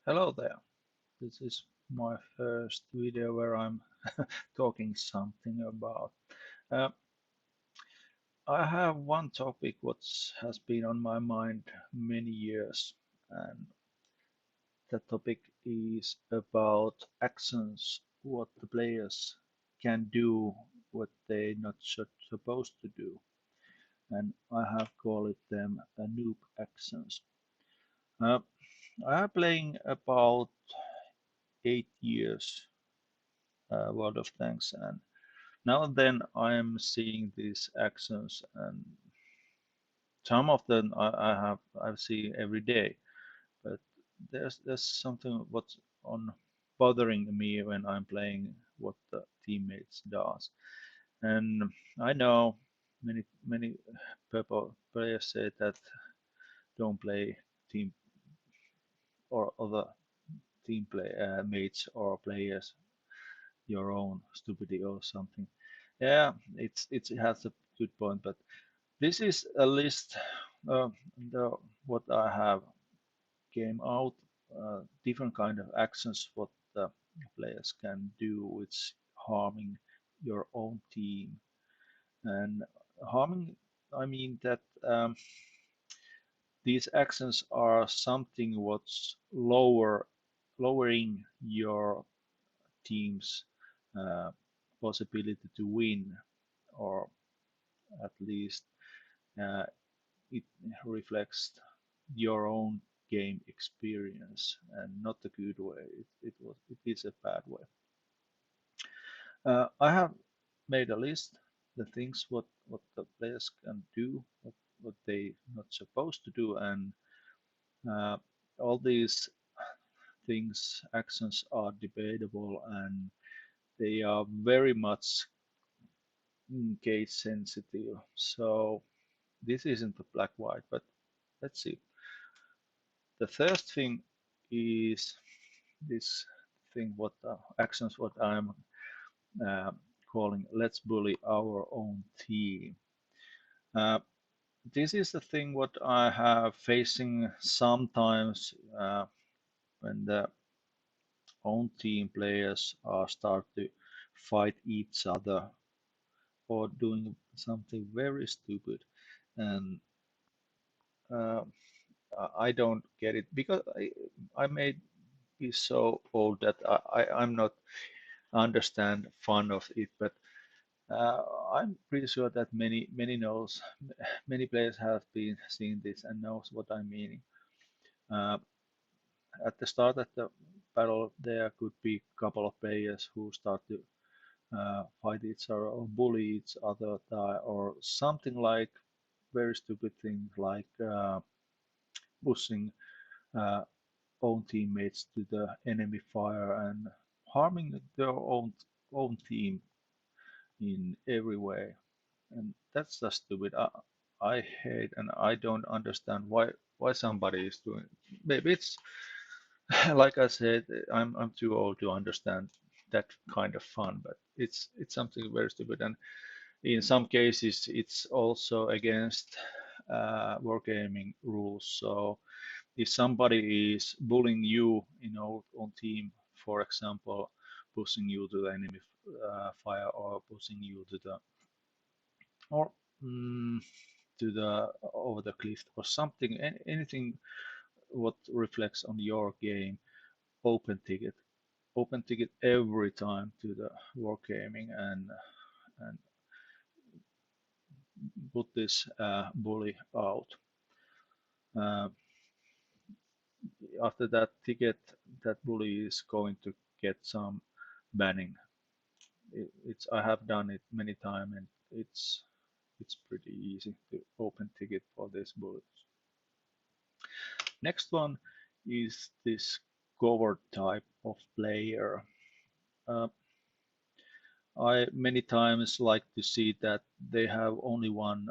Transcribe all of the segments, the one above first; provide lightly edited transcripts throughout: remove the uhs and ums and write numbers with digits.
Hello there. This is my first video where I'm talking something about. Uh, I have one topic which has been on my mind many years, and that topic is about actions, what the players can do, what they not supposed to do, and I have called it them noob actions. Uh, I am playing about 8 years World of Tanks, and now and then I'm seeing these actions, and some of them I've seen every day. But there's something what's on bothering me when I'm playing what the teammates does. And I know many people players say that don't play team or other team play mates or players your own stupidity or something. Yeah, it has a good point, but this is a list uh, the what I have came out different kind of actions what the players can do which harming your own team and harming. I mean that these actions are something what's lowering your team's uh, possibility to win, or at least uh, it reflects your own game experience and not a good way. It is a bad way. I have made a list the things what the players can do, what they not supposed to do, and uh, all these things actions are debatable and they are very much case sensitive. So this isn't a black white, but let's see. The first thing is this thing, what actions, what I'm uh, calling let's bully our own team. Uh, this is the thing what I have facing sometimes when the own team players are start to fight each other or doing something very stupid, and uh, I don't get it because I may be so old that I'm not understand fun of it, but I'm pretty sure that many players have been seeing this and knows what I'm meaning. Uh, at the start of the battle, there could be a couple of players who start to fight each other or bully each other, or something like very stupid things like pushing uh, own teammates to the enemy fire and harming their own team in every way. And that's just stupid. I hate and I don't understand why somebody is doing it. Maybe it's like I said, I'm too old to understand that kind of fun, but it's something very stupid. And in some cases, it's also against wargaming rules. So if somebody is bullying you in our own team, for example, pushing you to the enemy fire or pushing you to the or mm, to the over the cliff or something, anything what reflects on your game, open ticket, open ticket every time to the wargaming and put this bully out. Uh, After that ticket, that bully is going to get some banning. It's I have done it many times and it's pretty easy to open ticket for this bullies. Next one is this covert type of player. Uh, I many times like to see that they have only one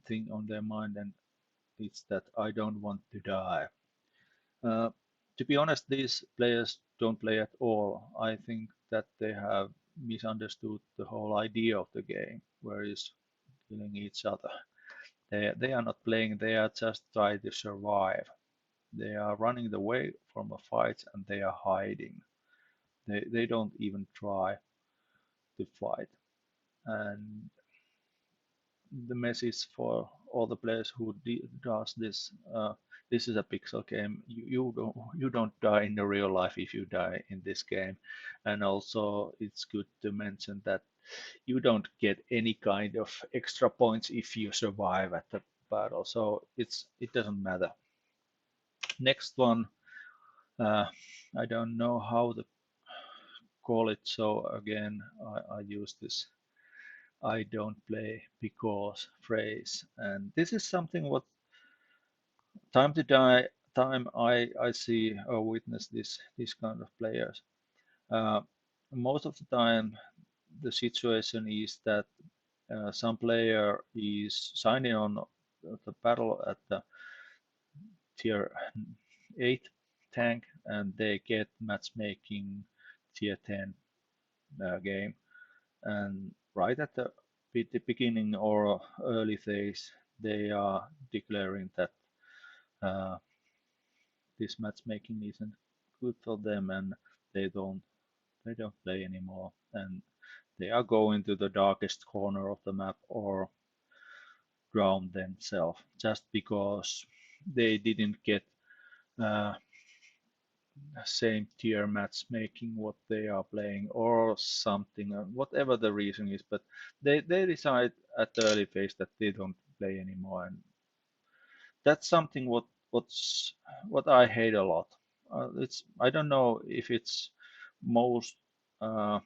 thing on their mind, and it's that I don't want to die. Uh, to be honest, these players don't play at all. I think that they have misunderstood the whole idea of the game, where is killing each other. They are not playing, they are just trying to survive. They are running away from a fight and they are hiding. They don't even try to fight. And the message for all the players who does this: this is a pixel game. You don't die in the real life if you die in this game. And also, it's good to mention that you don't get any kind of extra points if you survive at the battle. So it doesn't matter. Next one, uh, I don't know how to call it. So again, I use this "I don't play because" phrase, and this is something what time to time I see or witness this kind of players. Uh, Most of the time, the situation is that some player is signing on the battle at the tier 8 tank, and they get matchmaking tier 10 game, and right at the beginning or early phase, they are declaring that uh, this matchmaking isn't good for them, and they don't they don't play anymore, and they are going to the darkest corner of the map or drown themselves just because they didn't get uh, same tier matchmaking what they are playing or something, whatever the reason is, but they decide at the early phase that they don't play anymore, and that's something what I hate a lot. It's I don't know if it's most uh,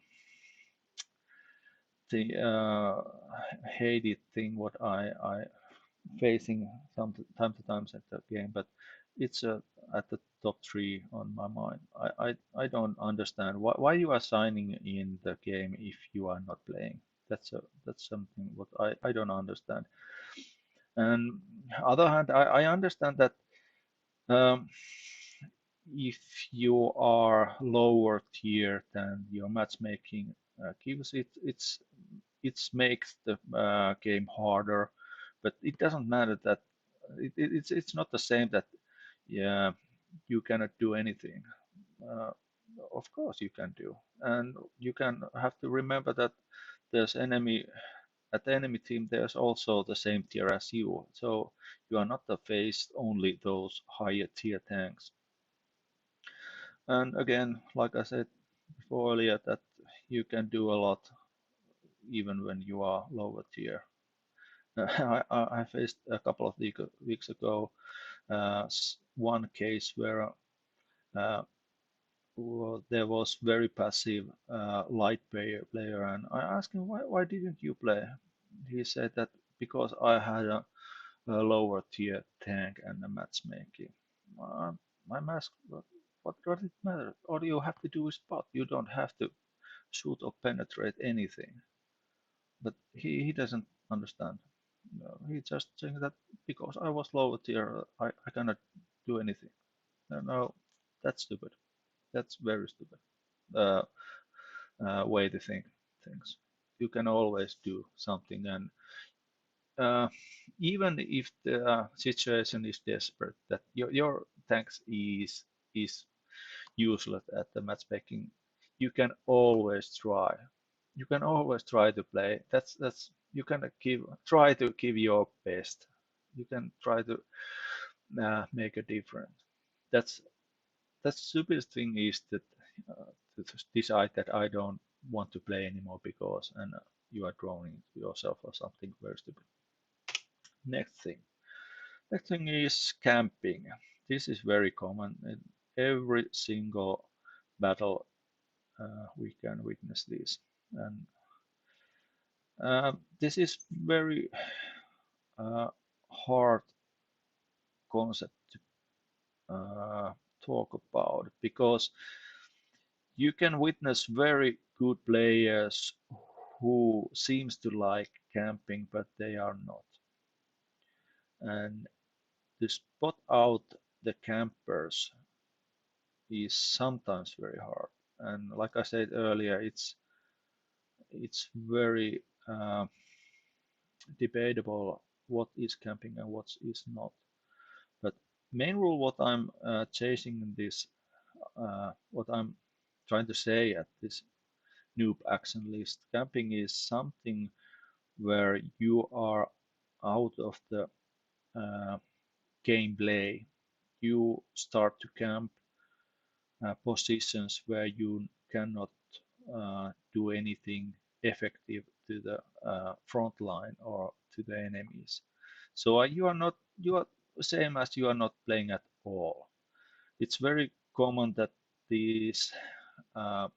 the hated thing what I facing some time to times at the game, but it's at the top three on my mind. I don't understand why you are signing in the game if you are not playing. That's something what I don't understand. And other hand, I understand that um, if you are lower tier than your matchmaking gives it makes the game harder, but it doesn't matter that it's not the same that yeah you cannot do anything. Uh, of course you can do, and you can have to remember that there's enemy at the enemy team. There's also the same tier as you, so you are not the face only those higher tier tanks. And again, like I said before earlier, that you can do a lot even when you are lower tier. I faced a couple of weeks ago one case where there was very passive light player, and I asked him why didn't you play? He said that because I had a lower tier tank and a matchmaking. Uh, I'm asked what does it matter? All you have to do is spot. You don't have to shoot or penetrate anything. But he doesn't understand. No, he just saying that because I was lower tier, I cannot do anything. No, no, that's stupid. That's very stupid uh, way to think things. You can always do something, and uh, even if the situation is desperate, that your tanks is useless at the matchmaking, you can always try. You can always try to play. That's you can try to give your best. You can try to make a difference. That's that's stupidest thing is that to decide that I don't want to play anymore because and you are drawing yourself or something very stupid. Next thing. Next thing is camping. This is very common in every single battle. We can witness this, and this is very uh, hard concept to talk about because you can witness very good players who seems to like camping but they are not, and to spot out the campers is sometimes very hard, and like I said earlier, it's very debatable what is camping and what is not. But Main rule what I'm chasing in this, what I'm trying to say at this noob action list, camping is something where you are out of the uh, gameplay. You start to camp positions where you cannot do anything effective to the front line or to the enemies. So you are same as you are not playing at all. It's very common that these uh,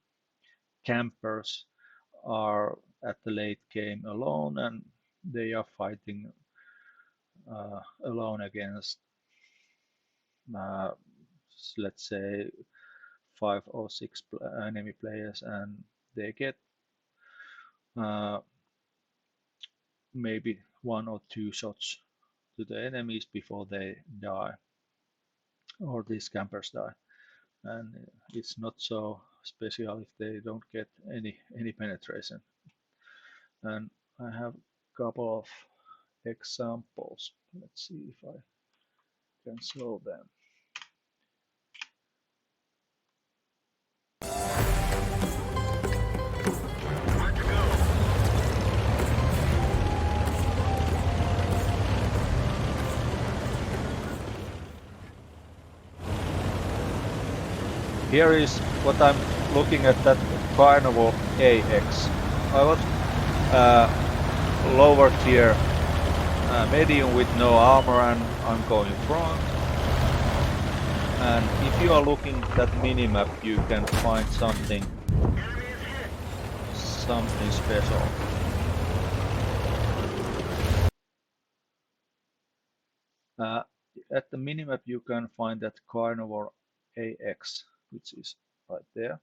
campers are at the late game alone and they are fighting alone against uh, let's say 5 or 6 enemy players, and they get uh, maybe 1 or 2 shots to the enemies before they die or these campers die, and it's not so special if they don't get any penetration. And I have a couple of examples. Let's see if I can show them. Here is what I'm looking at, that Carnival AX. I was lower tier medium with no armor, and I'm going front. And if you are looking at that minimap, you can find something special. Uh, at the minimap, you can find that Carnivore AX, which is right there.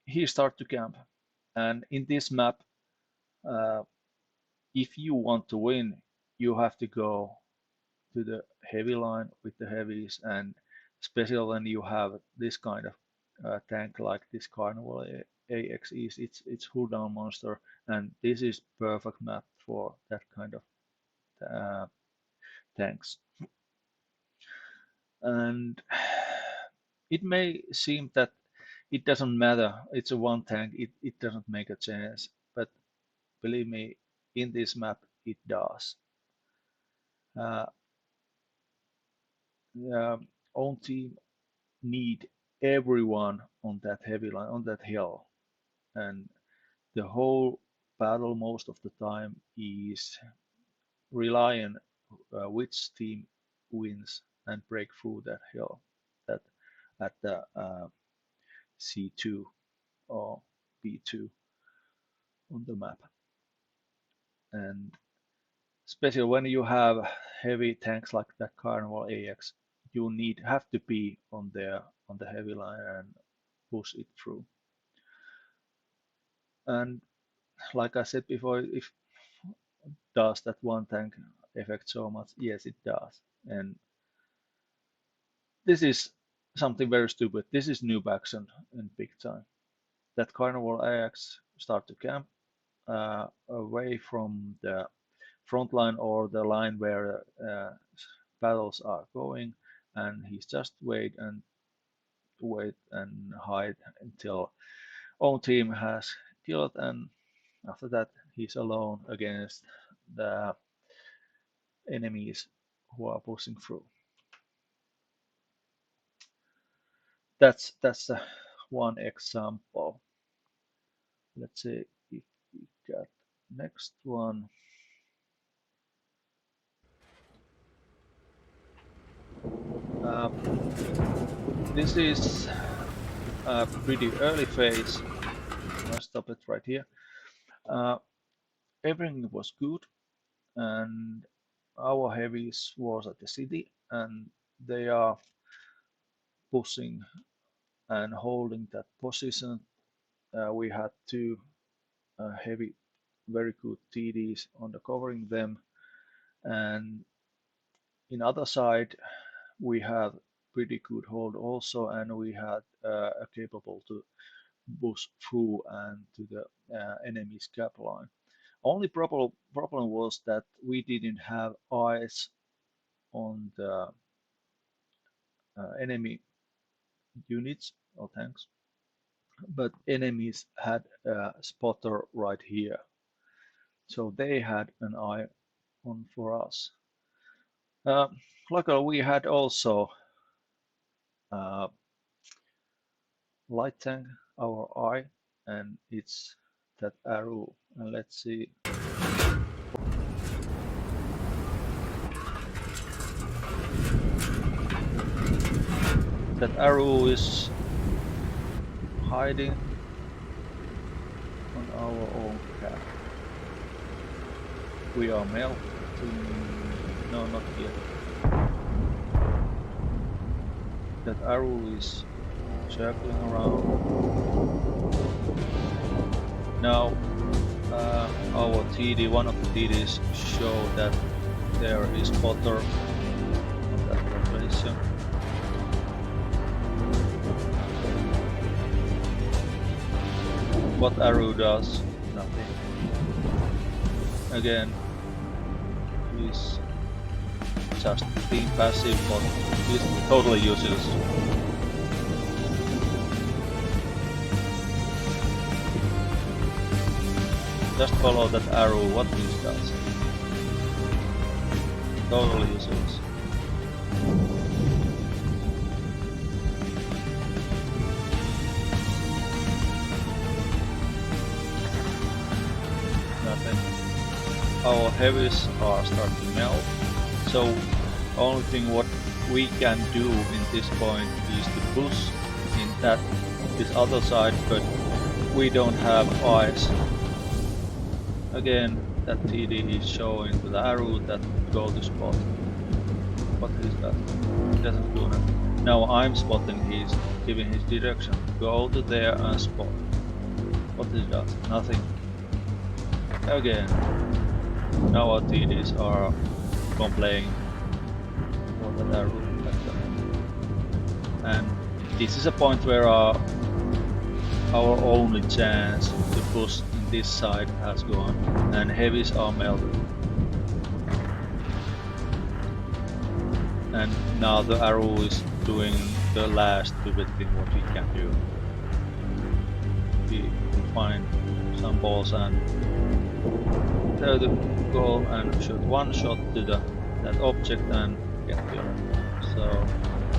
He start to camp, and in this map, uh, if you want to win, you have to go to the heavy line with the heavies, and especially when you have this kind of tank like this Carnival AX is, it's hull down monster, and this is perfect map for that kind of uh, tanks. And it may seem that it doesn't matter, it's a one tank, it doesn't make a chance, but believe me, in this map it does. Uh, own team need everyone on that heavy line, on that hill, and the whole battle most of the time is relying which team wins and break through that hill, that at the C2 or B2 on the map. And especially when you have heavy tanks like that Carnival AX, you have to be on there on the heavy line and push it through. And like I said before, if does that one tank affect so much? Yes, it does. And this is something very stupid. This is noob action in big time. That Carnival AX start to camp away from the front line or the line where battles are going, and he's just wait and hide until own team has killed, and after that he's alone against the enemies who are pushing through. That's one example. Let's see if we got next one. Uh, this is a pretty early phase. I'll stop it right here. Uh, everything was good, and our heavies was at the city, and they are pushing and holding that position. We had two heavy, very good TDs on the covering them, and in other side we had pretty good hold also, and we had capable to push through and to the enemy's cap line. Only problem was that we didn't have eyes on the enemy units or tanks, but enemies had a spotter right here, so they had an eye on for us. Uh, Luckily, we had also uh, light tank our eye, and it's that arrow. And let's see, that arrow is hiding on our own cap. We are melting. No, not yet. That arrow is circling around. Now our TD, one of the TDs show that there is spotter on that location. What arrow does? Nothing. Again, he's just being passive, but he's totally useless. Just follow that arrow, what this does. Totally useless. Nothing. Our heavies are starting to melt, so only thing what we can do in this point is to push in this other side, but we don't have eyes. Again, that TD is showing to the arrow that go to spot. What is that? It doesn't do nothing. Now I'm spotting, he's giving his direction. Go to there and spot. What is that? Nothing. Again. Now our TDs are complaining for that arrow. And this is a point where our only chance to push in this side has gone, and heavies are melted. And now the arrow is doing the last stupid thing what we can do. We find some balls and there to go and shoot one shot to that object and get killed. So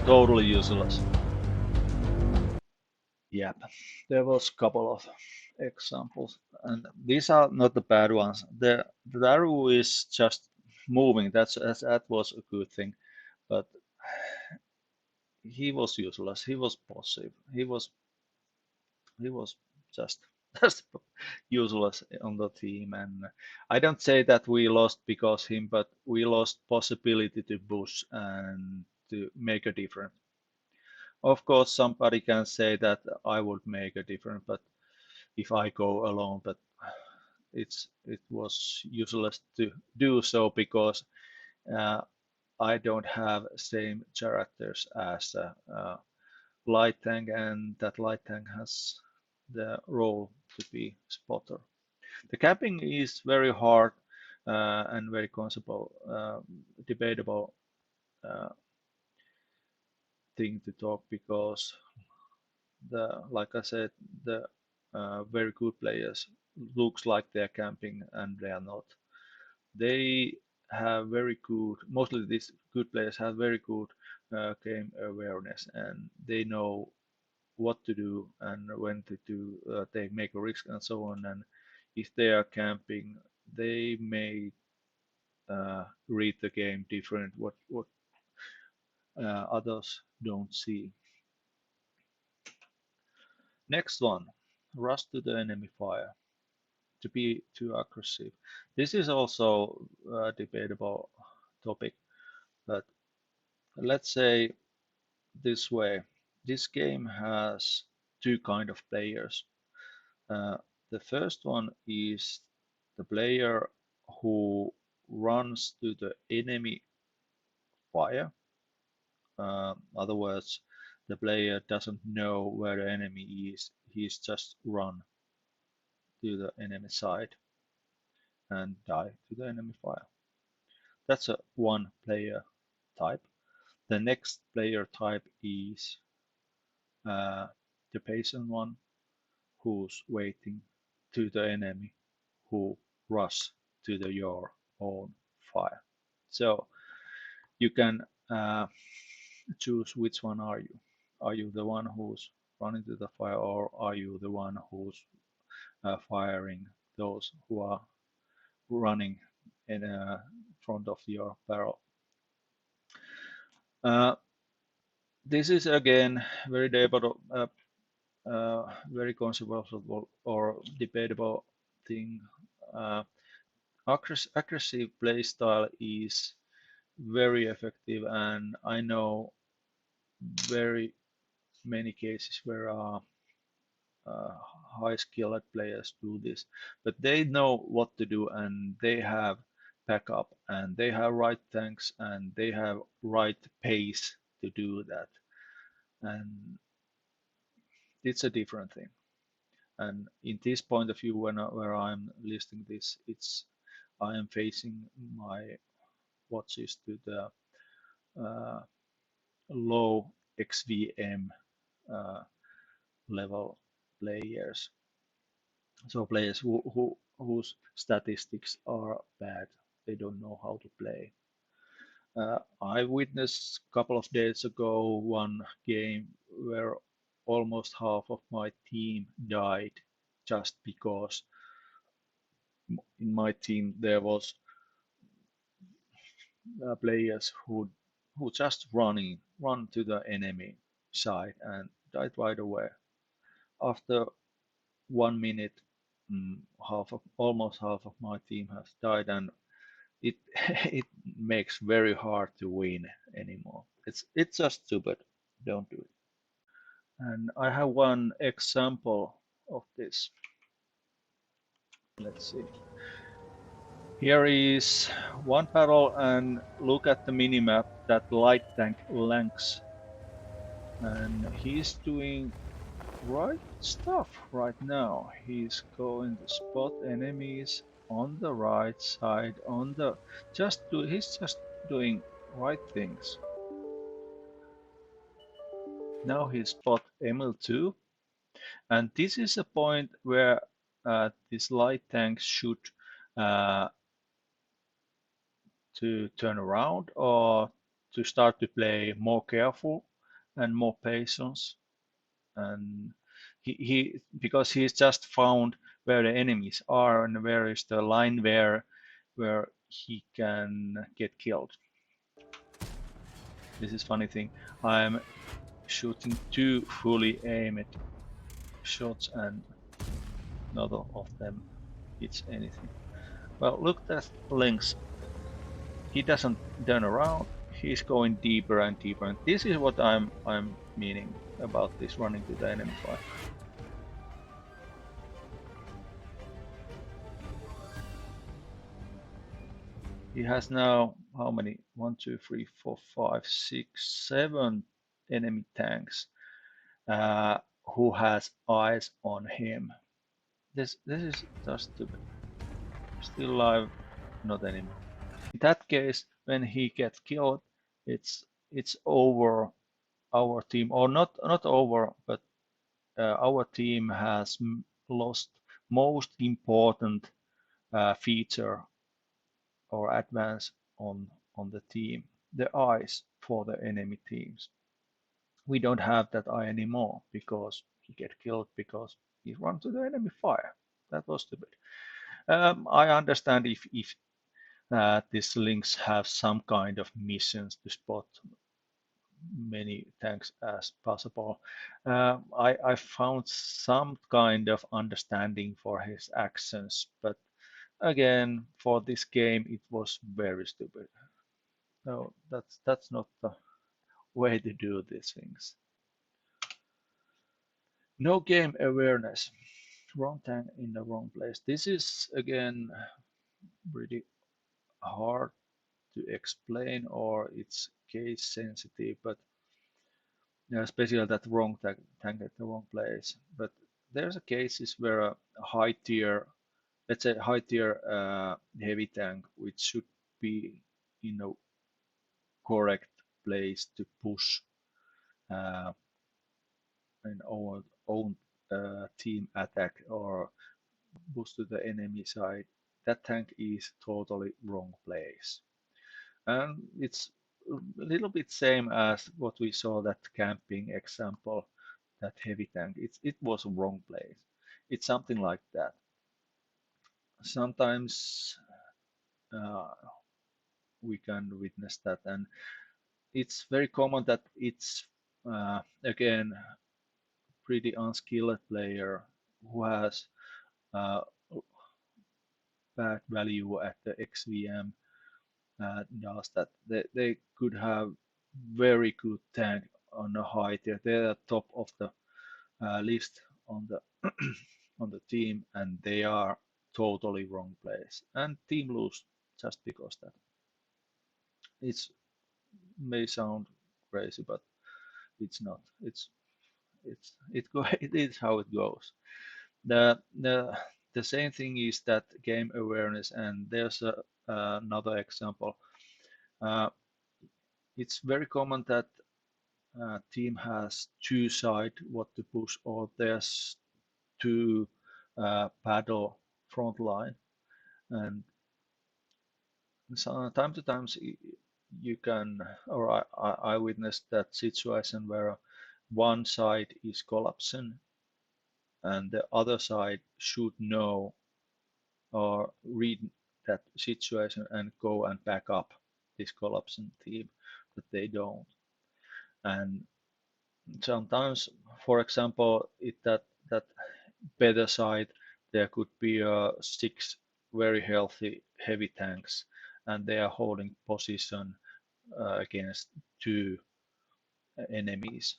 totally useless. Yep, there was a couple of examples, and these are not the bad ones. The arrow is just moving. That was a good thing, but he was useless. He was passive. He was just just useless on the team. And I don't say that we lost because him, but we lost possibility to push and to make a difference. Of course, somebody can say that I would make a difference, but if I go alone, but it was useless to do so because uh, I don't have same characters as light tank, and that light tank has the role to be spotter. The capping is very hard and very conceivable, debatable thing to talk because like I said, the very good players looks like they're camping and they are not. They have very good, mostly these good players have very good game awareness, and they know what to do and when to do, they make a risk and so on. And if they are camping, they may read the game different, what others don't see. Next one, rush to the enemy fire. To be too aggressive. This is also a debatable topic, but let's say this way. This game has two kind of players. Uh, the first one is the player who runs to the enemy fire. Other words, the player doesn't know where the enemy is. He's just run to the enemy side. and die to the enemy fire. That's a one player type. The next player type is uh, the patient one, who's waiting to the enemy who rush to your own fire. So you can choose which one are you. Are you the one who's running to the fire, or are you the one who's firing those who are running in front of your barrel? Uh, this is again very very controversial or debatable thing. Uh, Aggressive play style is very effective, and I know very many cases where uh, high skilled players do this, but they know what to do, and they have backup, and they have right tanks, and they have right pace to do that, and it's a different thing. And in this point of view, where I'm listing this, it's I am facing my watches to the uh, low XVM uh, level players. So players whose statistics are bad, they don't know how to play. I witnessed a couple of days ago one game where almost half of my team died just because in my team there was players who just run to the enemy side and died right away. After 1 minute, almost half of my team has died, and it it makes very hard to win anymore. It's just stupid. Don't do it. And I have one example of this. Let's see. Here is one battle, and look at the minimap that light tank Lemmings, and he's doing right stuff right now. He's going to spot enemies on the right side, on the he's just doing right things. Now he spot Emil too, and this is a point where this light tank should uh, to turn around or to start to play more careful and more patience. And he because he's just found where the enemies are and where is the line where he can get killed. This is funny thing. I'm shooting two fully aimed shots, and none of them hits anything. Well, look at Lynx. He doesn't turn around. He's going deeper and deeper, and this is what I'm meaning about this running to the enemy fire. He has now how many? 1, 2, 3, 4, 5, 6, 7 enemy tanks who has eyes on him. This is just stupid. Still alive, not anymore. In that case, when he gets killed, it's over our team, or not over, but our team has lost most important feature or advance on the team, the eyes for the enemy teams. We don't have that eye anymore because he get killed because he run to the enemy fire. That was stupid. I understand if these links have some kind of missions to spot many tanks as possible. I found some kind of understanding for his actions, but again, for this game, it was very stupid. No, that's not the way to do these things. No game awareness. Wrong tank in the wrong place. This is again pretty hard to explain, or it's case sensitive, but especially that wrong tank at the wrong place. But there's a cases where a high tier let's say high tier heavy tank, which should be in a correct place to push uh, an own team attack or boost to the enemy side, that tank is totally wrong place. And it's a little bit same as what we saw that camping example, that heavy tank. It was wrong place. It's something like that. Sometimes uh, we can witness that, and it's very common that it's again pretty unskilled player who has uh, bad value at the XVM does that. They could have very good tank on the high tier. They're top of the list on the on the team, and they are totally wrong place. And team lose just because that. It may sound crazy, but it's not. It is how it goes. The same thing is that game awareness, and there's another example. Uh, it's very common that team has two sides what to push, or there's two paddle front line, and so time to time you can, or I witnessed that situation where one side is collapsing and the other side should know or read that situation and go and back up this collapsing team, but they don't. And sometimes, for example, that better side, there could be six very healthy heavy tanks, and they are holding position against two enemies,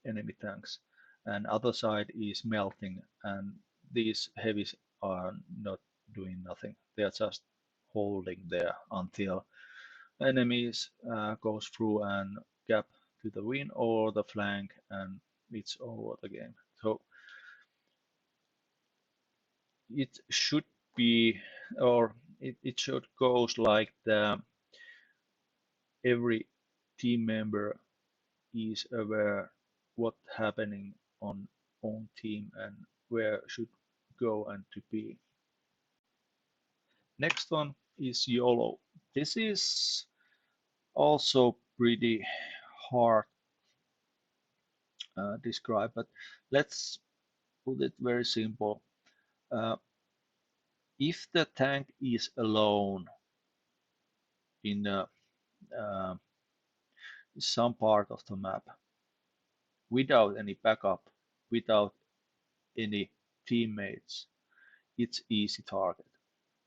enemy tanks, and other side is melting, and these heavies are not doing nothing. They are just holding there until enemies goes through and gap to the win or the flank, and it's over the game. So it should be, or it should goes like the every team member is aware what happening on own team and where should go and to be. Next one is Yolo. This is also pretty hard describe, but let's put it very simple. Uh, if the tank is alone in uh, some part of the map without any backup, without any teammates, it's easy target.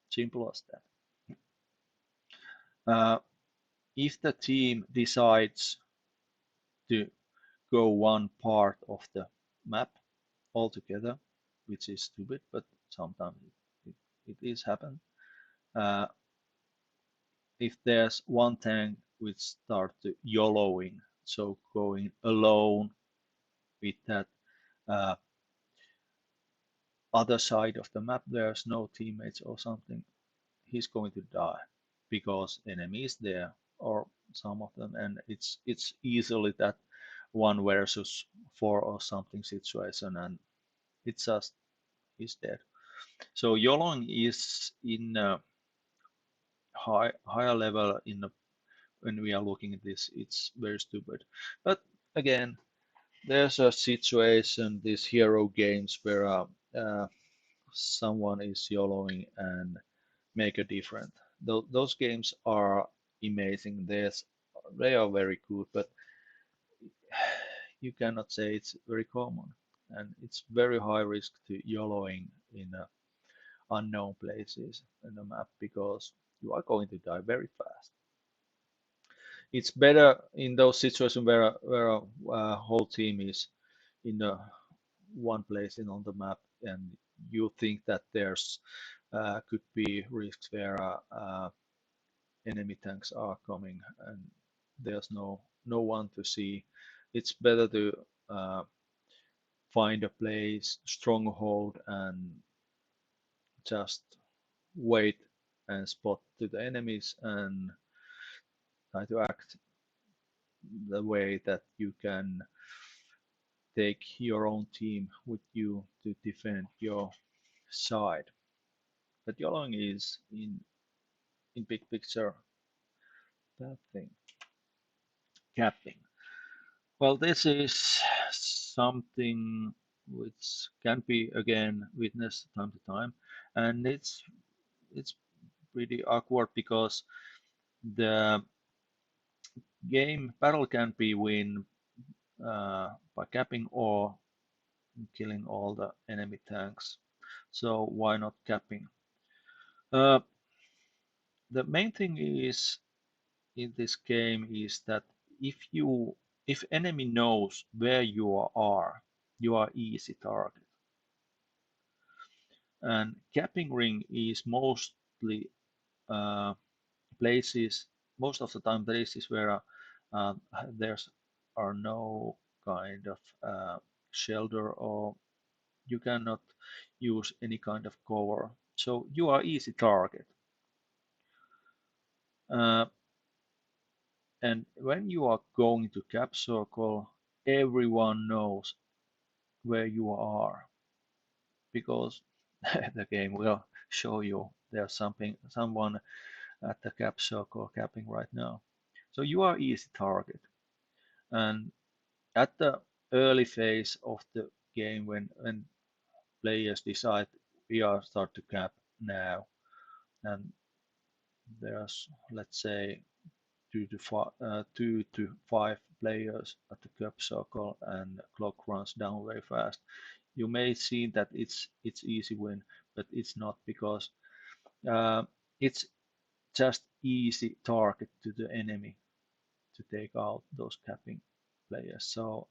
Simple as that. If the team decides to go one part of the map altogether, which is stupid, but sometimes it is happen. Uh, if there's one tank which start to YOLOing, so going alone with that uh, other side of the map, there's no teammates or something, he's going to die because enemy is there or some of them, and it's easily that one versus four or something situation, and it's just he's dead. So YOLOing is in a higher level in a, when we are looking at this, it's very stupid. But again, there's a situation, these hero games where someone is YOLOing and make a difference. Those games are amazing. They are very good, but you cannot say it's very common, and it's very high risk to YOLOing in unknown places in the map because you are going to die very fast. It's better in those situations where a whole team is in one place in on the map, and you think that there's could be risks where enemy tanks are coming and there's no one to see. It's better to find a place, stronghold, and just wait and spot to the enemies and try to act the way that you can take your own team with you to defend your side. But Yoloing is in big picture that thing. Capping. Well, this is something which can be again witnessed time to time, and it's pretty awkward because the game battle can be win by capping or killing all the enemy tanks. So why not capping? Uh, the main thing is in this game is that if enemy knows where you are easy target. And capping ring is mostly uh, places, most of the time places where uh, there's are no kind of shelter or you cannot use any kind of cover. So you are easy target. Uh, and when you are going to cap circle, everyone knows where you are because the game will show you there's someone at the cap circle capping right now. So you are easy target. And at the early phase of the game when players decide we are start to cap now and there's let's say 2 to 5 players at the cup circle and the clock runs down very fast. You may see that it's easy win, but it's not because uh, it's just easy target to the enemy to take out those capping players. So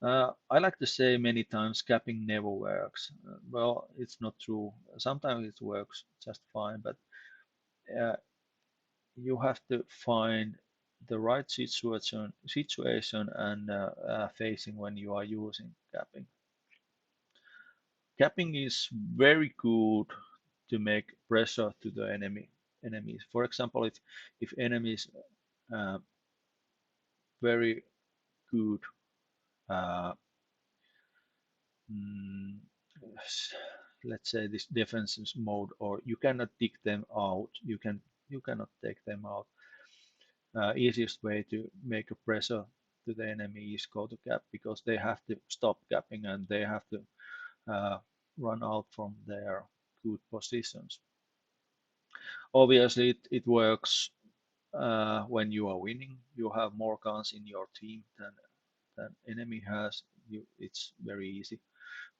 I like to say many times capping never works. Well, it's not true. Sometimes it works just fine, but uh, you have to find the right situation and facing when you are using capping. Capping is very good to make pressure to the enemies. For example, if enemies uh, very good uh, mm, let's say this defensive mode, or you cannot dig them out, you cannot take them out. Easiest way to make a pressure to the enemy is go to cap because they have to stop capping and they have to uh, run out from their good positions. Obviously, it works when you are winning. You have more guns in your team than enemy has. It's very easy.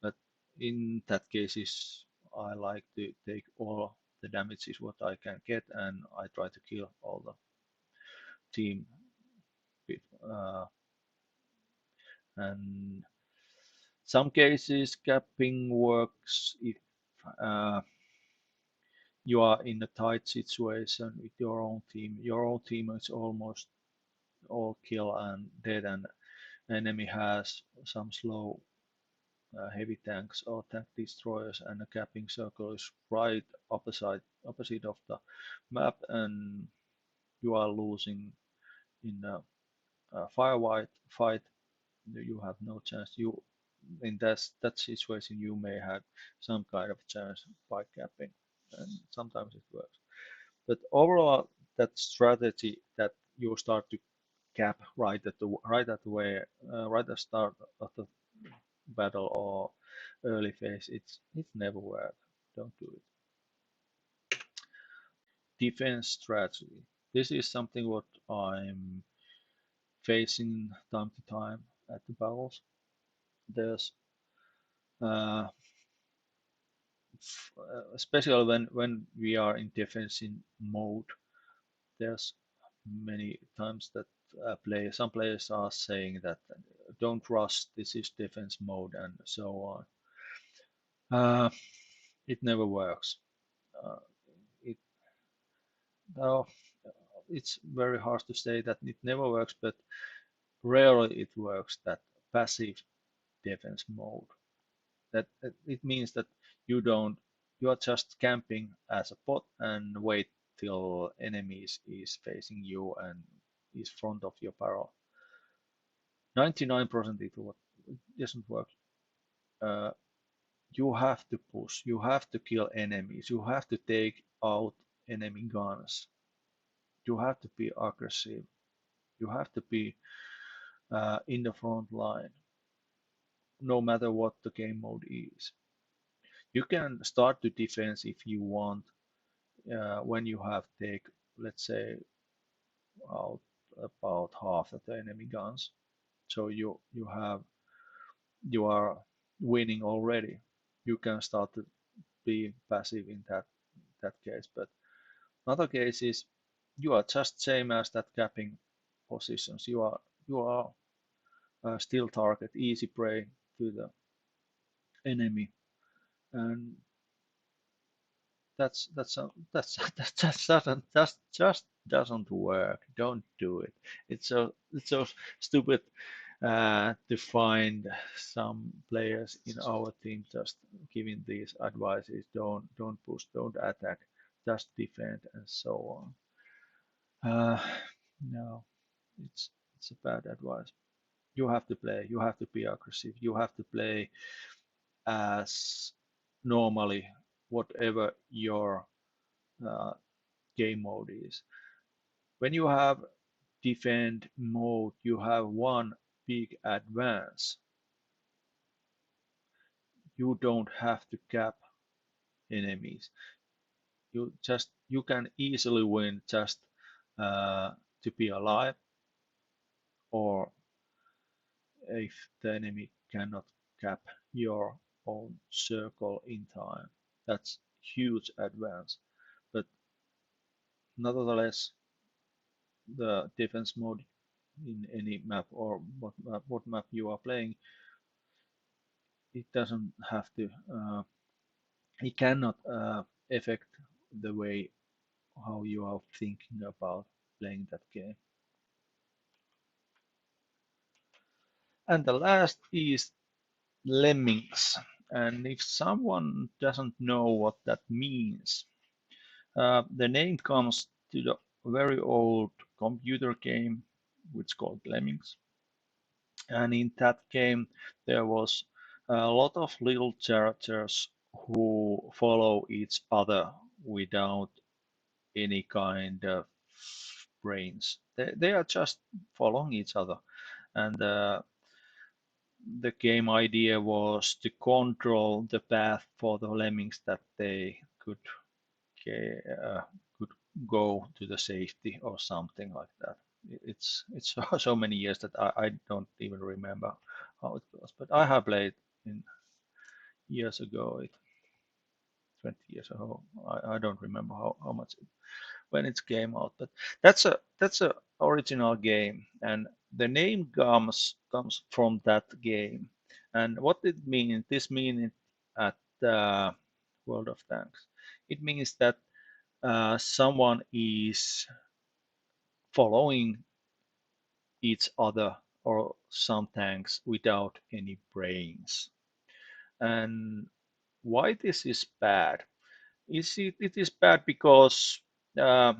But in that cases, I like to take all the damages what I can get, and I try to kill all the team. Uh, and some cases capping works if uh, you are in a tight situation with your own team. Your own team is almost all kill and dead, and enemy has some slow heavy tanks or tank destroyers, and a capping circle is right opposite of the map, and you are losing in a, fight. You have no chance. You in that situation you may have some kind of chance by capping, and sometimes it works. But overall, that strategy that you start to cap right at the start of the battle or early phase, it's never work. Don't do it. Defense strategy. This is something what I'm facing time to time at the battles. There's uh, especially when we are in defensive mode. There's many times that some players are saying that don't rush. This is defense mode and so on. Uh, it never works. Uh, it no, it's very hard to say that it never works, but rarely it works. That passive defense mode. That it means that you don't. You are just camping as a bot and wait till enemies is facing you and is front of your barrel. 99% it doesn't work. Uh, you have to push, you have to kill enemies, you have to take out enemy guns, you have to be aggressive, you have to be in the front line, no matter what the game mode is. You can start to defense if you want when you have take, let's say, out about half of the enemy guns. So you are winning already. You can start to be passive in that case. But another case is you are just same as that capping positions. You are still target, easy prey to the enemy, and that just doesn't work. Don't do it. It's so stupid to find some players in our team just giving these advices. Don't push, don't attack, just defend and so on. No, it's a bad advice. You have to play. You have to be aggressive. You have to play as normally, whatever your uh, game mode is. When you have defend mode, you have one big advance. You don't have to cap enemies. You can easily win just to be alive, or if the enemy cannot cap your own circle in time. That's huge advance. But nevertheless, the defense mode in any map or what map you are playing, it doesn't have to. It cannot affect the way how you are thinking about playing that game. And the last is Lemmings. And if someone doesn't know what that means, the name comes to the very old computer game which called Lemmings. And in that game, there was a lot of little characters who follow each other without any kind of brains. They are just following each other. And the game idea was to control the path for the lemmings that they uh, could go to the safety or something like that. It's so many years that I don't even remember how it goes. But I have played in years ago, 20 years ago. I don't remember how much when it came out. But that's a original game, and the name comes from that game. And what it means, this means at World of Tanks, it means that someone is following each other or some tanks without any brains. And why this is bad? It is bad because uh,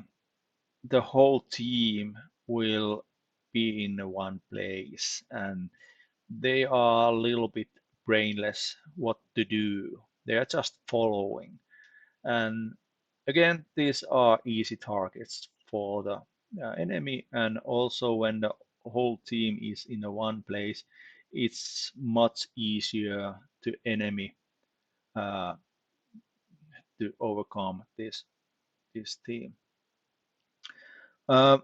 the whole team will be in one place and they are a little bit brainless what to do. They are just following. And again, these are easy targets for the enemy. And also, when the whole team is in a one place, it's much easier to enemy uh, to overcome this team. Uh,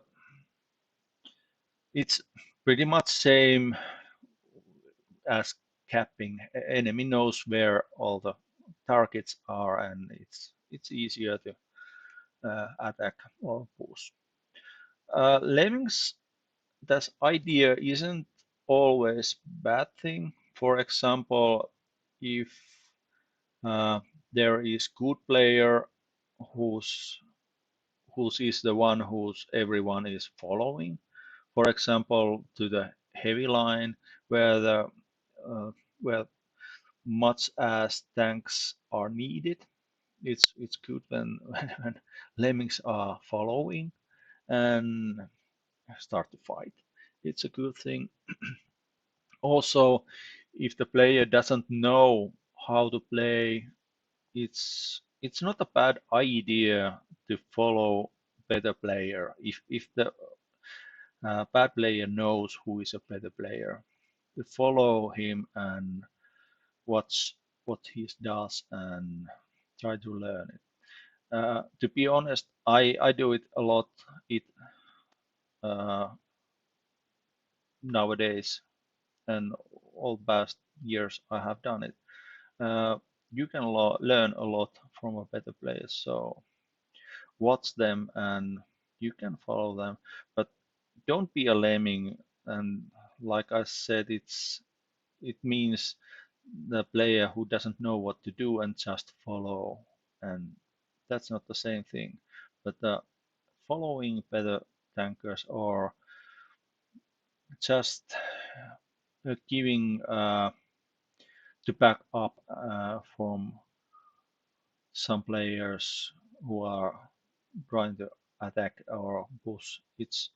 it's pretty much same as capping. Enemy knows where all the targets are, and it's easier to attack or push. Lemmings, this idea isn't always bad thing. For example, if uh, there is good player who's whose is the one who's everyone is following. For example, to the heavy line where the uh, where much as tanks are needed. it's good when when lemmings are following and start to fight. It's a good thing. Also, if the player doesn't know how to play, it's not a bad idea to follow better player. If the bad player knows who is a better player, to follow him and watch what he does and try to learn it. To be honest, I do it a lot. It uh, nowadays and all past years I have done it. Uh, you can learn a lot from a better player. So watch them and you can follow them, but don't be a lemming. And like I said, it means the player who doesn't know what to do and just follow, and that's not the same thing. But following better tankers or just giving to back up from some players who are trying to attack or push. It's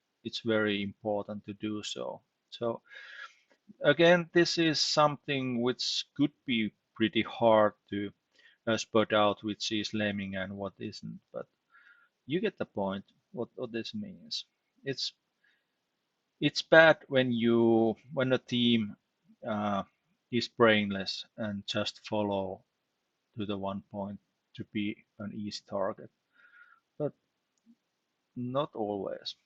very important to do so. So again, this is something which could be pretty hard to spot out which is lemming and what isn't, but you get the point what this means. It's it's bad when a team uh, is brainless and just follow to the one point to be an easy target, but not always.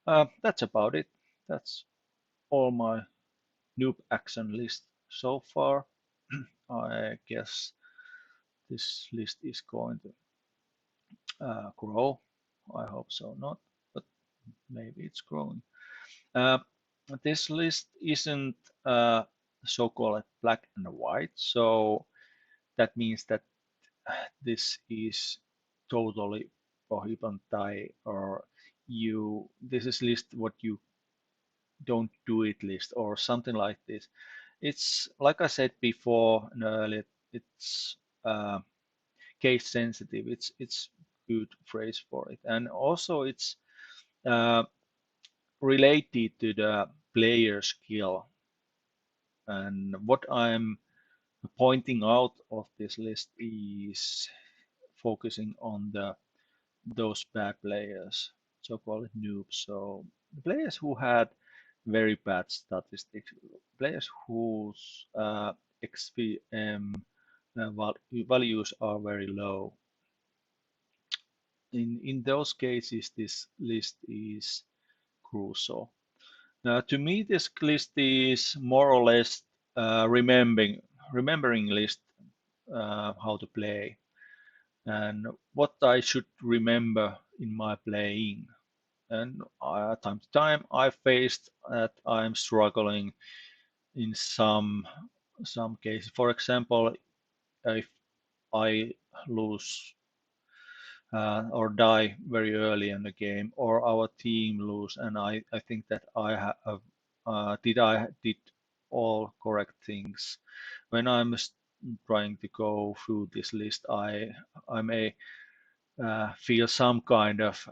That's about it. That's all my noob action list so far. I guess this list is going to grow. I hope so not, but maybe it's growing. Uh, this list isn't so-called black and white, so that means that this is totally prohibited or you this is list what you don't do it list or something like this. It's like I said before earlier, it's case sensitive. It's good phrase for it, and also it's uh, related to the player skill. And what I'm pointing out of this list is focusing on the those bad players, so-called noobs. So the players who had very bad statistics, players whose XP values are very low. In those cases, this list is crucial. Now, to me, this list is more or less remembering list how to play and what I should remember in my playing. And time to time, I faced that I'm struggling in some cases. For example, if I lose or die very early in the game, or our team lose, and I think that I have I did all correct things. When I'm trying to go through this list, I may feel some kind of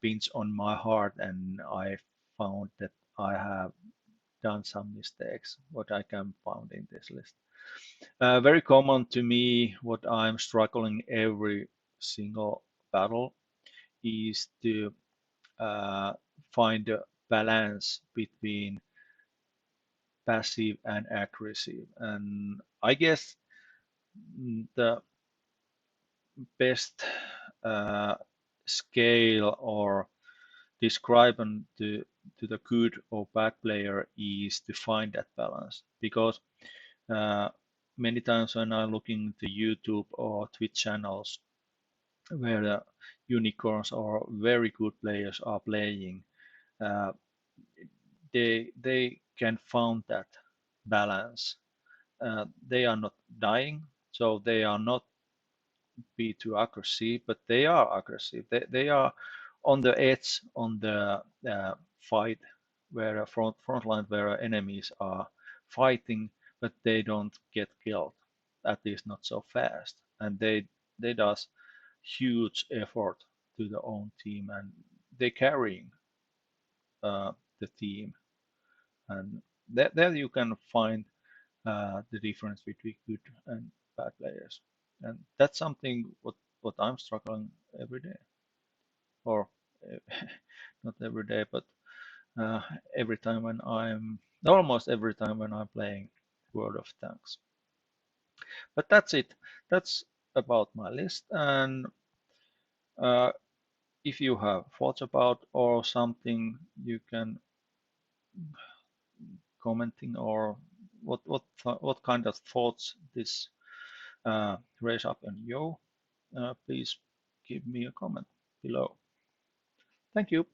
pinch on my heart, and I found that I have done some mistakes, what I can find in this list. Very common to me, what I'm struggling every single battle is to uh, find a balance between passive and aggressive. And I guess the best uh, scale or describe to the good or bad player is to find that balance because uh, many times when I'm looking to YouTube or Twitch channels where the unicorns or very good players are playing, uh, they can found that balance. They are not dying, so they are not be too aggressive, but they are aggressive. They are on the edge on the fight where a front line where enemies are fighting, but they don't get killed. at least not so fast. And they does huge effort to their own team, and they carrying the team. And there you can find the difference between good and bad players. And that's something what I'm struggling every day, or not every day, but uh, every time when I'm almost every time when I'm playing World of Tanks. But that's it. That's about my list. And uh, if you have thoughts about or something, you can commenting or what kind of thoughts this raise up in you. Please give me a comment below. Thank you.